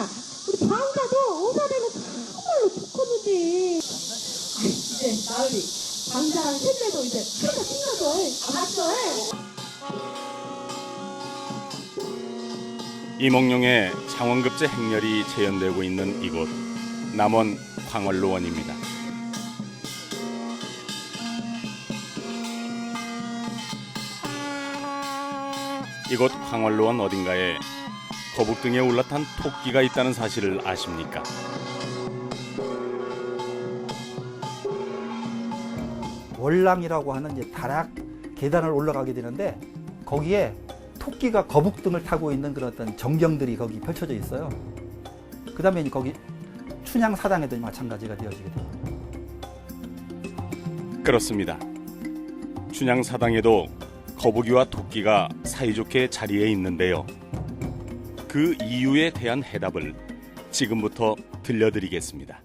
우리 방자도 의사되면 정말로 좋거든요. 이제 나으리 방자랑 셋째도 이제 하나 신나서 알았어. 이몽룡의 장원급제 행렬이 재현되고 있는 이곳 남원 광활로원입니다. 이곳 광활로원 어딘가에 거북 등에 올라탄 토끼가 있다는 사실을 아십니까? 월랑이라고 하는 이제 다락 계단을 올라가게 되는데 거기에 토끼가 거북 등을 타고 있는 그런 어떤 전경들이 거기 펼쳐져 있어요. 그 다음에 거기 춘향 사당에도 마찬가지가 되어지게 됩니다. 그렇습니다. 춘향 사당에도 거북이와 토끼가 사이좋게 자리에 있는데요. 그 이유에 대한 해답을 지금부터 들려드리겠습니다.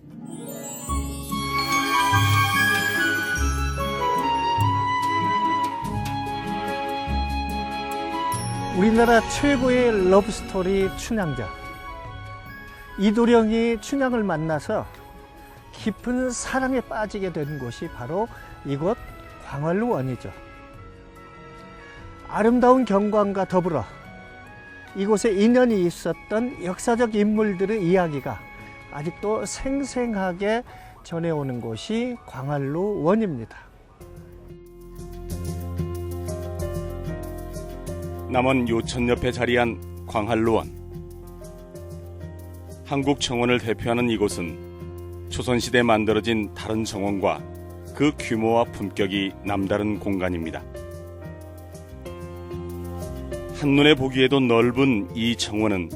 우리나라 최고의 러브스토리 춘향전. 이도령이 춘향을 만나서 깊은 사랑에 빠지게 된 곳이 바로 이곳 광활로원이죠. 아름다운 경관과 더불어 이곳에 인연이 있었던 역사적 인물들의 이야기가 아직도 생생하게 전해오는 곳이 광활로원입니다. 남원 요천 옆에 자리한 광활로원. 한국 정원을 대표하는 이곳은 조선시대에 만들어진 다른 정원과 그 규모와 품격이 남다른 공간입니다. 한눈에 보기에도 넓은 이 정원은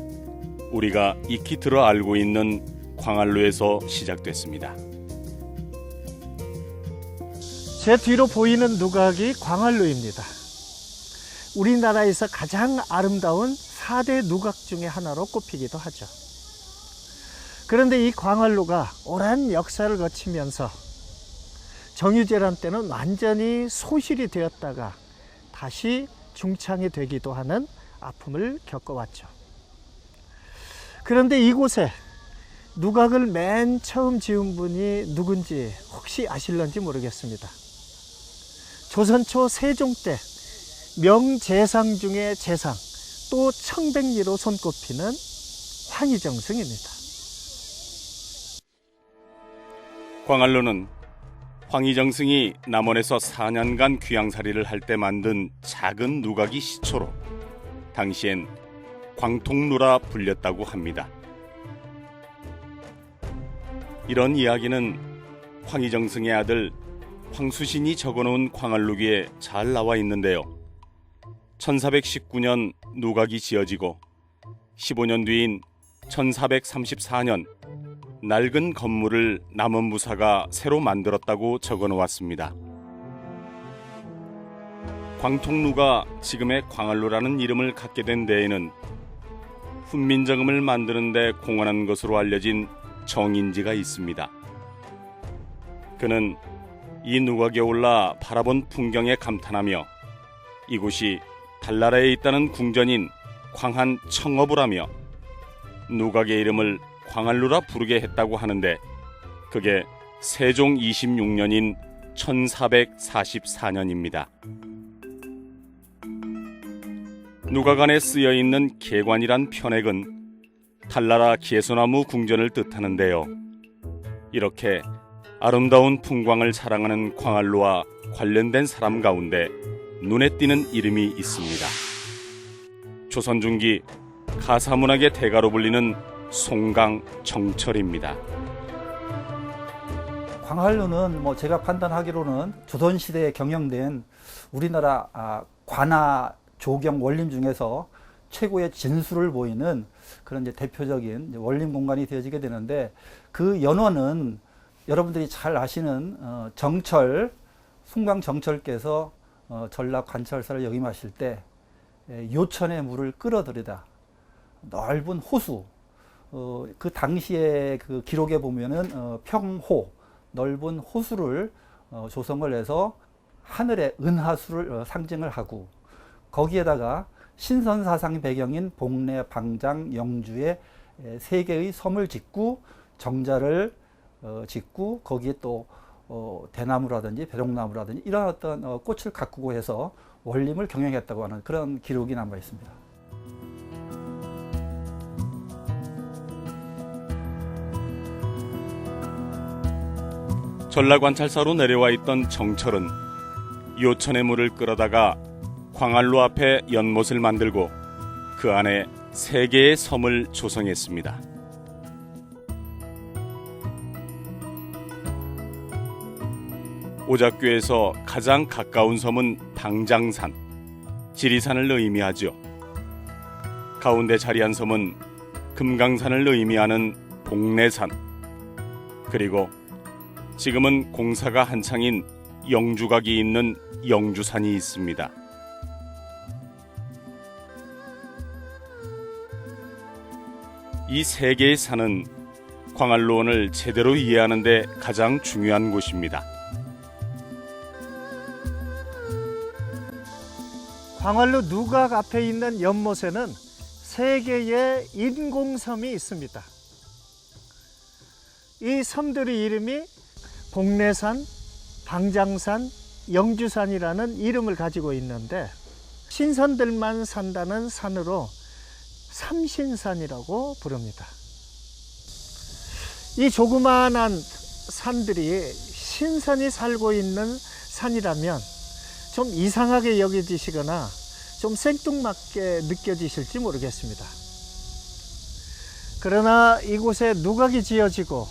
우리가 익히 들어 알고 있는 광활로에서 시작됐습니다. 제 뒤로 보이는 누각이 광활로입니다. 우리나라에서 가장 아름다운 4대 누각 중에 하나로 꼽히기도 하죠. 그런데 이 광활로가 오랜 역사를 거치면서 정유재란 때는 완전히 소실이 되었다가 다시 중창이 되기도 하는 아픔을 겪어왔죠. 그런데 이곳에 누각을 맨 처음 지은 분이 누군지 혹시 아실런지 모르겠습니다. 조선 초 세종 때 명재상 중에 재상, 또 청백리로 손꼽히는 황희정승입니다. 광활로는 황희정승이 남원에서 4년간 귀양살이를 할 때 만든 작은 누각이 시초로 당시엔 광통루라 불렸다고 합니다. 이런 이야기는 황희정승의 아들 황수신이 적어놓은 광활루기에 잘 나와 있는데요. 1419년 누각이 지어지고 15년 뒤인 1434년 낡은 건물을 남원 무사가 새로 만들었다고 적어놓았습니다. 광통루가 지금의 광활로라는 이름을 갖게 된 데에는 훈민정음을 만드는 데 공헌한 것으로 알려진 정인지가 있습니다. 그는 이 누각에 올라 바라본 풍경에 감탄하며 이곳이 달나라에 있다는 궁전인 광한 청업을 하며 누각의 이름을 광활루라 부르게 했다고 하는데 그게 세종 26년인 1444년입니다. 누각 안에 쓰여있는 계관이란 편액은 달나라 개소나무 궁전을 뜻하는데요. 이렇게 아름다운 풍광을 자랑하는 광활로와 관련된 사람 가운데 눈에 띄는 이름이 있습니다. 조선 중기 가사문학의 대가로 불리는 송강 정철입니다. 광활로는 제가 판단하기로는 조선시대에 경영된 우리나라 관아 조경 원림 중에서 최고의 진수를 보이는 그런 이제 대표적인 원림 공간이 되어지게 되는데 그 연원은 여러분들이 잘 아시는 정철, 송강 정철께서 전라 관철사를 역임하실 때 요천의 물을 끌어들이다 넓은 호수, 그 당시에 그 기록에 보면은 평호, 넓은 호수를 조성을 해서 하늘의 은하수를 상징을 하고 거기에다가 신선사상 배경인 복례, 방장, 영주의 세 개의 섬을 짓고 정자를 짓고 거기에 또 대나무라든지 배롱나무라든지 이런 어떤 꽃을 가꾸고 해서 원림을 경영했다고 하는 그런 기록이 남아 있습니다. 전라관찰사로 내려와 있던 정철은 요천의 물을 끌어다가 광안루 앞에 연못을 만들고 그 안에 3개의 섬을 조성했습니다. 오작교에서 가장 가까운 섬은 방장산, 지리산을 의미하죠. 가운데 자리한 섬은 금강산을 의미하는 복례산, 그리고 지금은 공사가 한창인 영주각이 있는 영주산이 있습니다. 이 3개의 산은 광안루원을 제대로 이해하는 데 가장 중요한 곳입니다. 광안루 누각 앞에 있는 연못에는 3개의 인공섬이 있습니다. 이 섬들의 이름이 복례산, 방장산, 영주산이라는 이름을 가지고 있는데 신선들만 산다는 산으로 삼신산이라고 부릅니다. 이 조그마한 산들이 신선이 살고 있는 산이라면 좀 이상하게 여겨지시거나 좀 생뚱맞게 느껴지실지 모르겠습니다. 그러나 이곳에 누각이 지어지고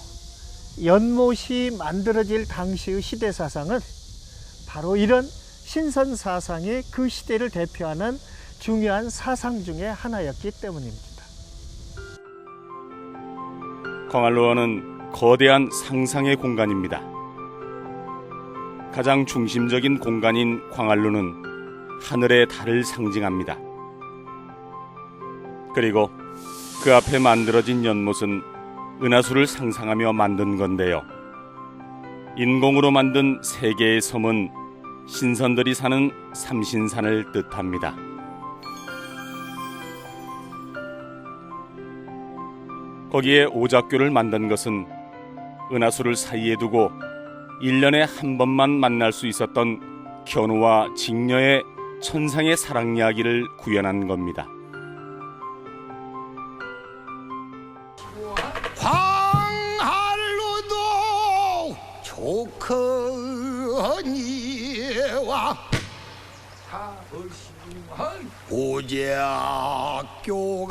연못이 만들어질 당시의 시대사상은 바로 이런 신선사상이 그 시대를 대표하는 중요한 사상 중의 하나였기 때문입니다. 광안루원은 거대한 상상의 공간입니다. 가장 중심적인 공간인 광안루는 하늘의 달을 상징합니다. 그리고 그 앞에 만들어진 연못은 은하수를 상상하며 만든 건데요. 인공으로 만든 3개의 섬은 신선들이 사는 삼신산을 뜻합니다. 거기에 오작교를 만든 것은 은하수를 사이에 두고 1년에 한 번만 만날 수 있었던 견우와 직녀의 천상의 사랑 이야기를 구현한 겁니다. 광안루도 조커니와 오작교가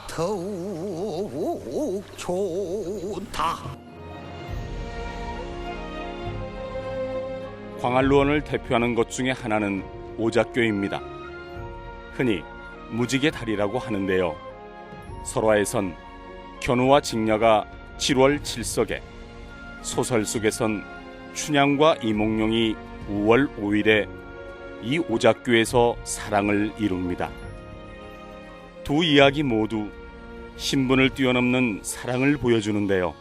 더욱 좋다. 광안루원을 대표하는 것 중에 하나는 오작교입니다. 흔히 무지개 다리라고 하는데요. 설화에선 견우와 직녀가 7월 7석에, 소설 속에선 춘향과 이몽룡이 5월 5일에 이 오작교에서 사랑을 이룹니다. 두 이야기 모두 신분을 뛰어넘는 사랑을 보여주는데요.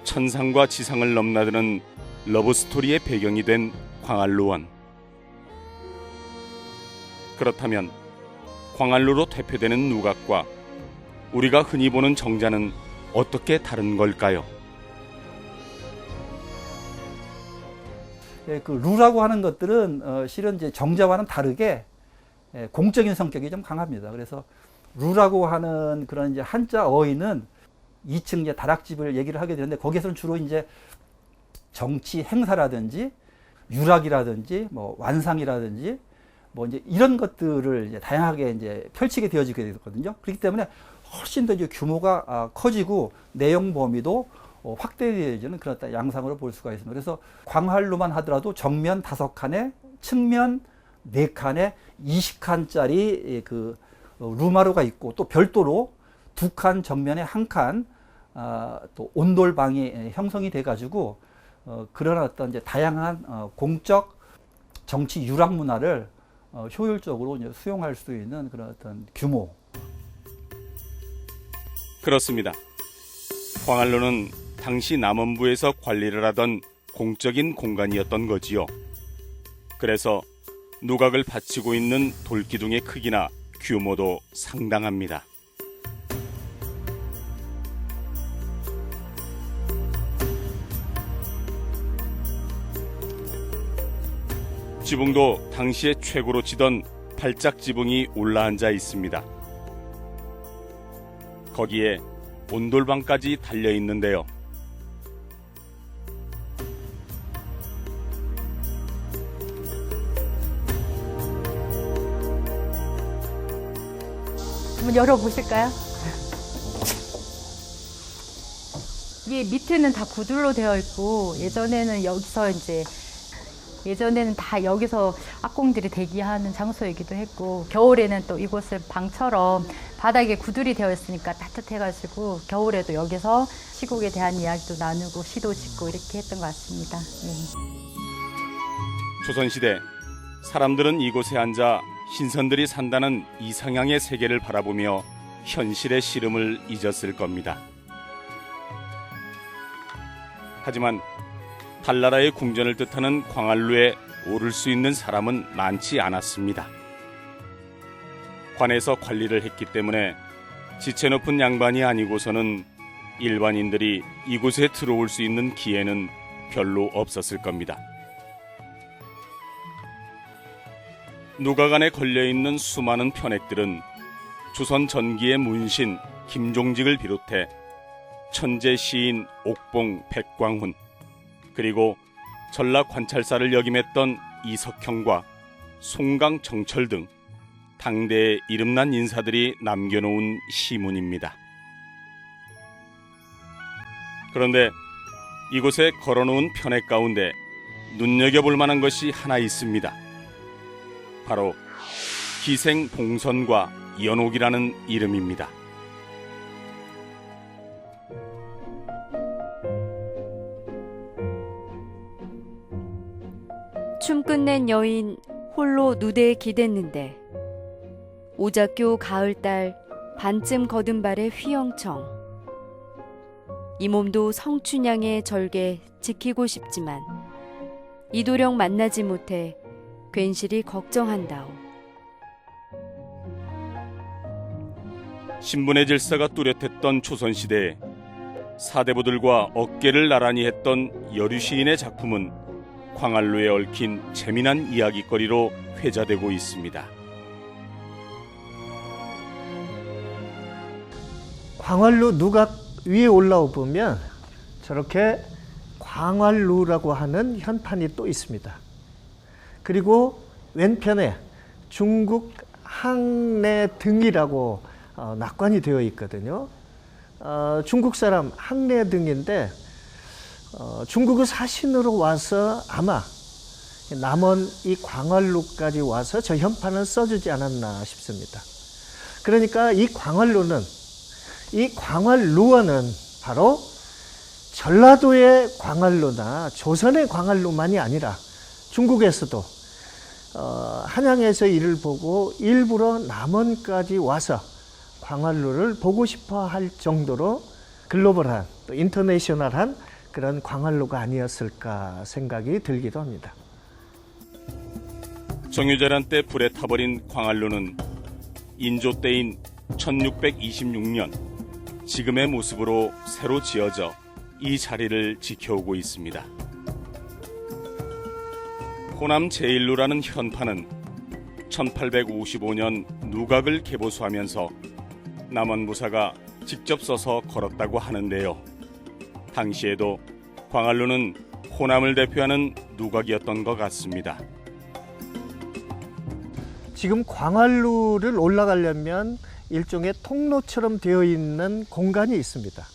천상과 지상을 넘나드는 러브스토리의 배경이 된 광안루원. 그렇다면 광안루로 대표되는 누각과 우리가 흔히 보는 정자는 어떻게 다른 걸까요? 그 루라고 하는 것들은 실은 이제 정자와는 다르게 공적인 성격이 좀 강합니다. 그래서 루라고 하는 그런 이제 한자 어휘는 2층 이제 다락집을 얘기를 하게 되는데 거기에서는 주로 이제 정치 행사라든지 유락이라든지 뭐 완상이라든지 뭐 이제 이런 것들을 이제 다양하게 이제 펼치게 되어지게 되거든요. 그렇기 때문에 훨씬 더 이제 규모가 커지고 내용 범위도 확대되어지는 그런 양상으로 볼 수가 있습니다. 그래서 광활루만 하더라도 정면 5칸에 측면 4칸에 20칸짜리 그 루마루가 있고 또 별도로 2칸 정면에 1칸 또 온돌방이 형성이 돼 가지고 그런 어떤 이제 다양한 공적 정치 유락 문화를 효율적으로 이제 수용할 수 있는 그런 어떤 규모. 그렇습니다. 광안루는 당시 남원부에서 관리를 하던 공적인 공간이었던 거지요. 그래서 누각을 바치고 있는 돌기둥의 크기나 규모도 상당합니다. 지붕도 당시에 최고로 치던 팔짝 지붕이 올라앉아 있습니다. 거기에 온돌방까지 달려 있는데요. 한번 열어보실까요? 이게 밑에는 다 구들로 되어 있고 예전에는 다 여기서 악공들이 대기하는 장소이기도 했고, 겨울에는 또 이곳을 방처럼 바닥에 구들이 되어 있으니까 따뜻해가지고 겨울에도 여기서 시국에 대한 이야기도 나누고 시도 짓고 이렇게 했던 것 같습니다. 조선시대 사람들은 이곳에 앉아 신선들이 산다는 이상향의 세계를 바라보며 현실의 시름을 잊었을 겁니다. 하지만 달나라의 궁전을 뜻하는 광안루에 오를 수 있는 사람은 많지 않았습니다. 관에서 관리를 했기 때문에 지체 높은 양반이 아니고서는 일반인들이 이곳에 들어올 수 있는 기회는 별로 없었을 겁니다. 누각안에 걸려있는 수많은 편액들은 조선 전기의 문신 김종직을 비롯해 천재 시인 옥봉 백광훈, 그리고 전라 관찰사를 역임했던 이석형과 송강 정철 등 당대의 이름난 인사들이 남겨놓은 시문입니다. 그런데 이곳에 걸어놓은 편액 가운데 눈여겨볼 만한 것이 하나 있습니다. 바로 기생봉선과 연옥이라는 이름입니다. 춤 끝낸 여인 홀로 누대에 기댔는데 오작교 가을달 반쯤 거둔 발의 휘영청. 이 몸도 성춘향의 절개 지키고 싶지만 이도령 만나지 못해 괜시리 걱정한다오. 신분의 질서가 뚜렷했던 조선시대에 사대부들과 어깨를 나란히 했던 여류시인의 작품은 광안루에 얽힌 재미난 이야깃거리로 회자되고 있습니다. 광안루 누각 위에 올라오 보면 저렇게 광안루라고 하는 현판이 또 있습니다. 그리고 왼편에 중국 항내 등이라고 낙관이 되어 있거든요. 중국 사람 항내 등인데 중국의 사신으로 와서 아마 남원 이 광안루까지 와서 저 현판을 써주지 않았나 싶습니다. 그러니까 이 광안루어는 바로 전라도의 광안루나 조선의 광안루만이 아니라 중국에서도 한양에서 이를 보고 일부러 남원까지 와서 광안루를 보고 싶어 할 정도로 글로벌한 또 인터내셔널한 그런 광안루가 아니었을까 생각이 들기도 합니다. 정유재란 때 불에 타버린 광안루는 인조 때인 1626년 지금의 모습으로 새로 지어져 이 자리를 지켜오고 있습니다. 호남 제1루라는 현판은 1855년 누각을 개보수하면서 남원무사가 직접 써서 걸었다고 하는데요. 당시에도 광안루는 호남을 대표하는 누각이었던 것 같습니다. 지금 광안루를 올라가려면 일종의 통로처럼 되어 있는 공간이 있습니다.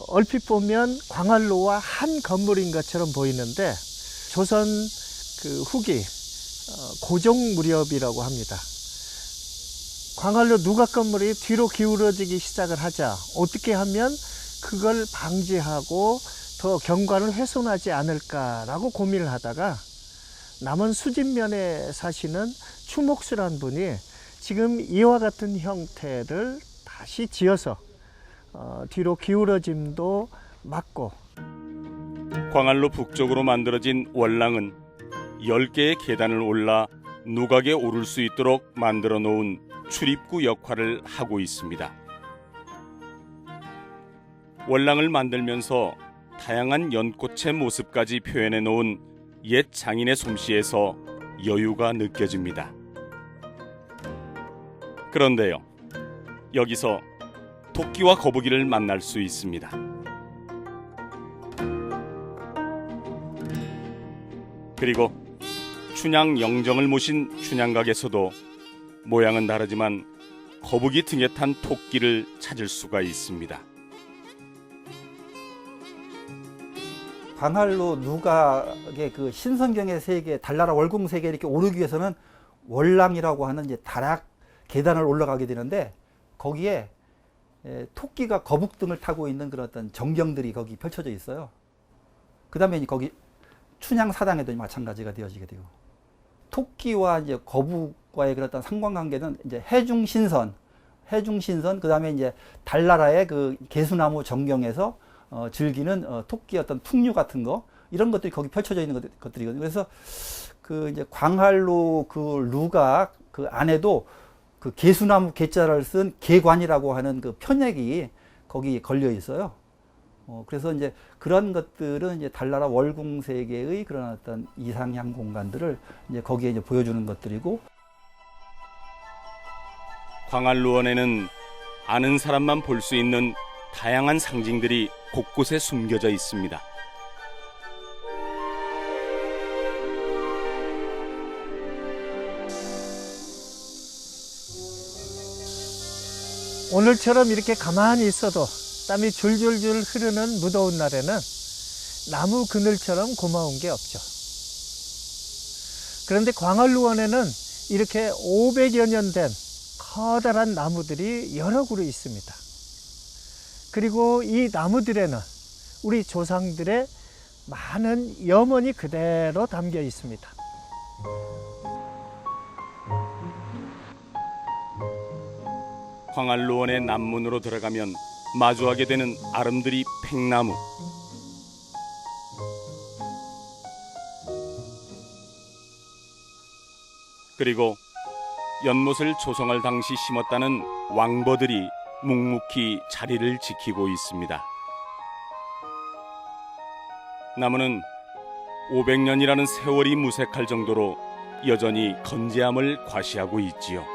얼핏 보면 광안루와 한 건물인 것처럼 보이는데 조선 후기 고종 무렵이라고 합니다. 광안루 누각 건물이 뒤로 기울어지기 시작을 하자 어떻게 하면 그걸 방지하고 더 경관을 훼손하지 않을까라고 고민을 하다가 남원 수진면에 사시는 추목수란 분이 지금 이와 같은 형태를 다시 지어서 뒤로 기울어짐도 막고. 광안루 북쪽으로 만들어진 월랑은 10개의 계단을 올라 누각에 오를 수 있도록 만들어 놓은 출입구 역할을 하고 있습니다. 월랑을 만들면서 다양한 연꽃의 모습까지 표현해 놓은 옛 장인의 솜씨에서 여유가 느껴집니다. 그런데요, 여기서 토끼와 거북이를 만날 수 있습니다. 그리고 춘향 영정을 모신 춘향각에서도 모양은 다르지만 거북이 등에 탄 토끼를 찾을 수가 있습니다. 광활로 누각의 그 신성경의 세계, 달나라 월궁 세계에 이렇게 오르기 위해서는 월랑이라고 하는 이제 다락 계단을 올라가게 되는데, 거기에 토끼가 거북 등을 타고 있는 그런 어떤 전경들이 거기 펼쳐져 있어요. 그 다음에 거기 춘향 사당에도 마찬가지가 되어지게 되고, 토끼와 이제 거북과의 그런 어떤 상관관계는 이제 해중신선, 그 다음에 이제 달나라의 그 개수나무 전경에서 즐기는 토끼 어떤 풍류 같은 거, 이런 것들이 거기 펼쳐져 있는 것들이거든요. 그래서 그 이제 광활로 그 루각 그 안에도 그 개수나무 개자를 쓴 개관이라고 하는 그 편액이 거기 걸려 있어요. 그래서 이제 그런 것들은 이제 달나라 월궁 세계의 그런 어떤 이상향 공간들을 이제 거기에 이제 보여주는 것들이고, 광활루원에는 아는 사람만 볼 수 있는 다양한 상징들이 곳곳에 숨겨져 있습니다. 오늘처럼 이렇게 가만히 있어도 땀이 줄줄줄 흐르는 무더운 날에는 나무 그늘처럼 고마운 게 없죠. 그런데 광활루원에는 이렇게 500여 년 된 커다란 나무들이 여러 그루 있습니다. 그리고 이 나무들에는 우리 조상들의 많은 염원이 그대로 담겨 있습니다. 광활루원의 남문으로 들어가면 마주하게 되는 아름드리 팽나무. 그리고 연못을 조성할 당시 심었다는 왕버들이 묵묵히 자리를 지키고 있습니다. 나무는 500년이라는 세월이 무색할 정도로 여전히 건재함을 과시하고 있지요.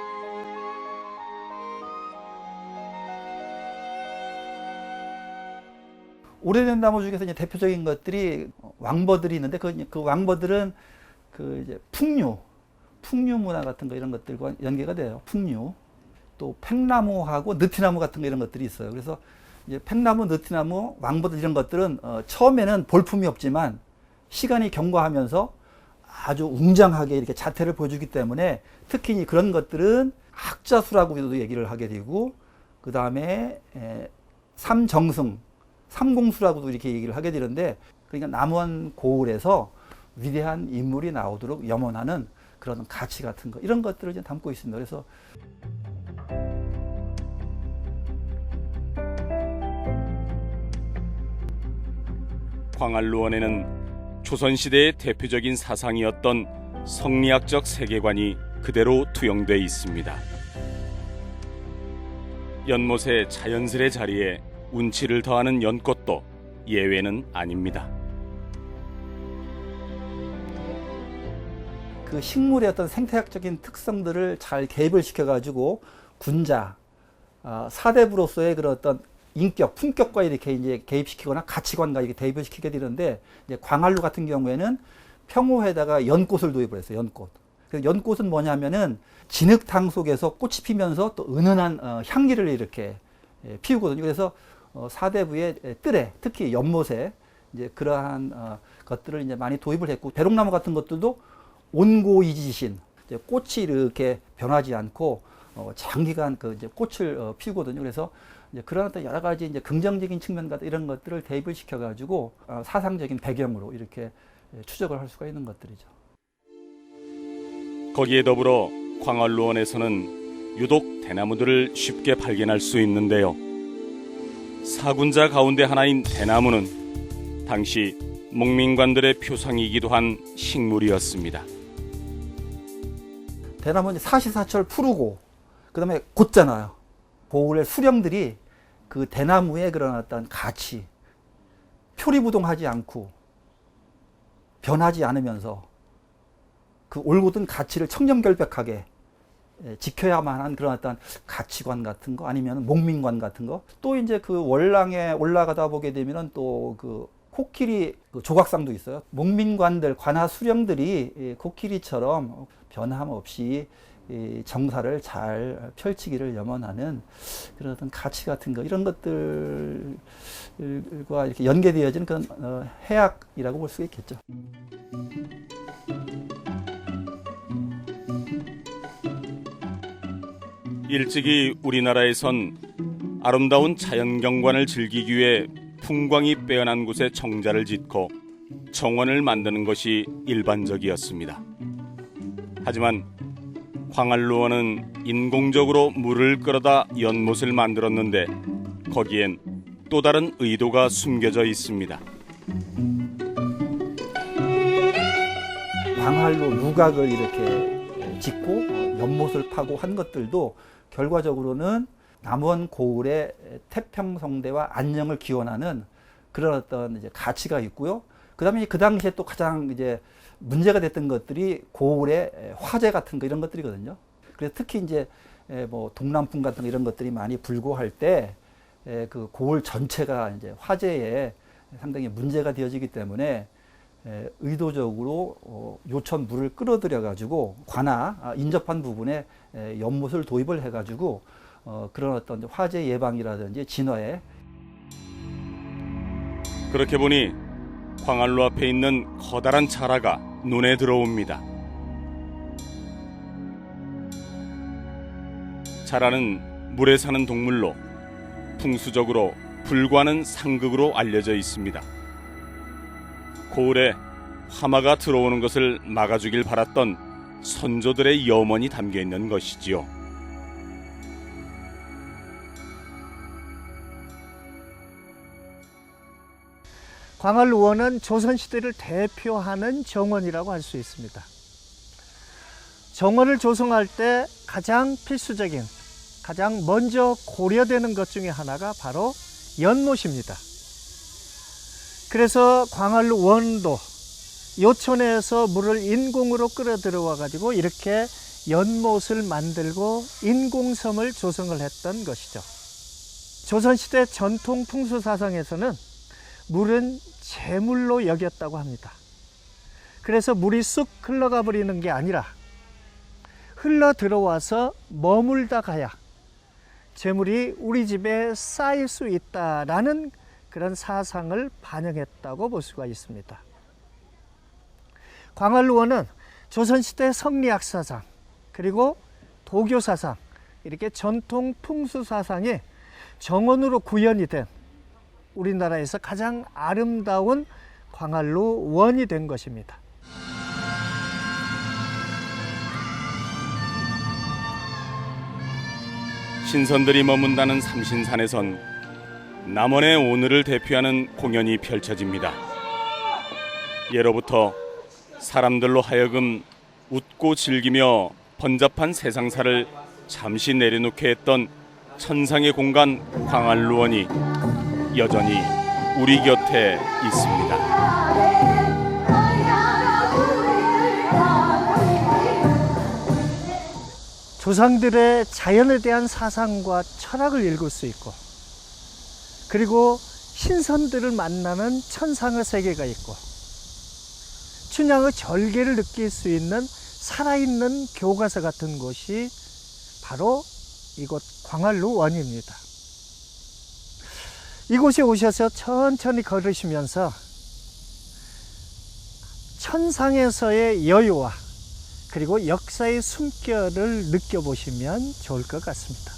오래된 나무 중에서 이제 대표적인 것들이 왕버들이 있는데, 그 왕버들은 그 이제 풍류 문화 같은 거 이런 것들과 연계가 돼요. 풍류. 또 팽나무하고 느티나무 같은 거 이런 것들이 있어요. 그래서 이제 팽나무, 느티나무, 왕버들 이런 것들은 처음에는 볼품이 없지만 시간이 경과하면서 아주 웅장하게 이렇게 자태를 보여주기 때문에, 특히 그런 것들은 학자수라고도 얘기를 하게 되고, 그 다음에 삼정승, 삼공수라고도 이렇게 얘기를 하게 되는데, 그러니까 남원 고을에서 위대한 인물이 나오도록 염원하는 그런 가치 같은 거, 이런 것들을 이제 담고 있습니다. 그래서 광활루원에는 조선시대의 대표적인 사상이었던 성리학적 세계관이 그대로 투영돼 있습니다. 연못의 자연스레 자리에 운치를 더하는 연꽃도 예외는 아닙니다. 그 식물의 어떤 생태학적인 특성들을 잘 개입을 시켜가지고 군자, 사대부로서의 그런 어떤 인격, 품격과 이렇게 이제 개입시키거나 가치관과 이렇게 대입을 시키게 되는데, 이제 광활루 같은 경우에는 평호에다가 연꽃을 도입을 했어요. 연꽃. 그래서 연꽃은 뭐냐면은 진흙탕 속에서 꽃이 피면서 또 은은한 향기를 이렇게 피우거든요. 그래서 사대부의 뜰에, 특히 연못에 이제 그러한 것들을 이제 많이 도입을 했고, 배롱나무 같은 것들도 온고이지신, 꽃이 이렇게 변하지 않고 장기간 그 이제 꽃을 피우거든요. 그래서 이제 그런 어떤 여러 가지 이제 긍정적인 측면 같은 이런 것들을 대입을 시켜가지고 사상적인 배경으로 이렇게 추적을 할 수가 있는 것들이죠. 거기에 더불어 광활루원에서는 유독 대나무들을 쉽게 발견할 수 있는데요. 사군자 가운데 하나인 대나무는 당시 목민관들의 표상이기도 한 식물이었습니다. 대나무는 사시사철 푸르고, 그 다음에 곧잖아요. 고을의 수령들이 그 대나무의 그런 어떤 가치, 표리부동하지 않고 변하지 않으면서 그 올곧은 가치를 청렴결백하게 지켜야만 하는 그런 어떤 가치관 같은 거 아니면 목민관 같은 거 또 이제 그 월랑에 올라가다 보게 되면은 또 그 코끼리 그 조각상도 있어요. 목민관들 관하 수령들이 코끼리처럼 변함없이 이 정사를 잘 펼치기를 염원하는 그런 어떤 가치 같은 거 이런 것들과 이렇게 연계되어진 그런 해악이라고 볼 수가 있겠죠. 일찍이 우리나라에선 아름다운 자연경관을 즐기기 위해 풍광이 빼어난 곳에 정자를 짓고 정원을 만드는 것이 일반적이었습니다. 하지만 광안루원은 인공적으로 물을 끌어다 연못을 만들었는데 거기엔 또 다른 의도가 숨겨져 있습니다. 광활로 누각을 이렇게 짓고 연못을 파고 한 것들도 결과적으로는 남원 고을의 태평성대와 안녕을 기원하는 그런 어떤 이제 가치가 있고요. 그다음에 그 당시에 또 가장 이제 문제가 됐던 것들이 고을의 화재 같은 거 이런 것들이거든요. 그래서 특히 이제 뭐 동남풍 같은 거 이런 것들이 많이 불고할 때 그 고을 전체가 이제 화재에 상당히 문제가 되어지기 때문에 의도적으로 요천 물을 끌어들여 가지고 관하 인접한 부분에 연못을 도입을 해 가지고 그런 어떤 화재 예방이라든지 진화에 그렇게 보니 광안루 앞에 있는 커다란 자라가 눈에 들어옵니다. 자라는 물에 사는 동물로 풍수적으로 불과는 상극으로 알려져 있습니다. 고을에 화마가 들어오는 것을 막아주길 바랐던 선조들의 염원이 담겨 있는 것이지요. 광활루원은 조선시대를 대표하는 정원이라고 할 수 있습니다. 정원을 조성할 때 가장 필수적인, 가장 먼저 고려되는 것 중에 하나가 바로 연못입니다. 그래서 광활루원도 요천에서 물을 인공으로 끌어들여와 가지고 이렇게 연못을 만들고 인공섬을 조성을 했던 것이죠. 조선시대 전통 풍수사상에서는 물은 재물로 여겼다고 합니다. 그래서 물이 쑥 흘러가 버리는 게 아니라 흘러 들어와서 머물다 가야 재물이 우리 집에 쌓일 수 있다라는 그런 사상을 반영했다고 볼 수가 있습니다. 광활루원은 조선시대 성리학사상 그리고 도교사상 이렇게 전통 풍수사상이 정원으로 구현이 된 우리나라에서 가장 아름다운 광활루원이 된 것입니다. 신선들이 머문다는 삼신산에선 남원의 오늘을 대표하는 공연이 펼쳐집니다. 예로부터 사람들로 하여금 웃고 즐기며 번잡한 세상사를 잠시 내려놓게 했던 천상의 공간 광활루원이 여전히 우리 곁에 있습니다. 조상들의 자연에 대한 사상과 철학을 읽을 수 있고 그리고 신선들을 만나는 천상의 세계가 있고 춘향의 절개를 느낄 수 있는 살아있는 교과서 같은 곳이 바로 이곳 광활루원입니다. 이곳에 오셔서 천천히 걸으시면서 천상에서의 여유와 그리고 역사의 숨결을 느껴보시면 좋을 것 같습니다.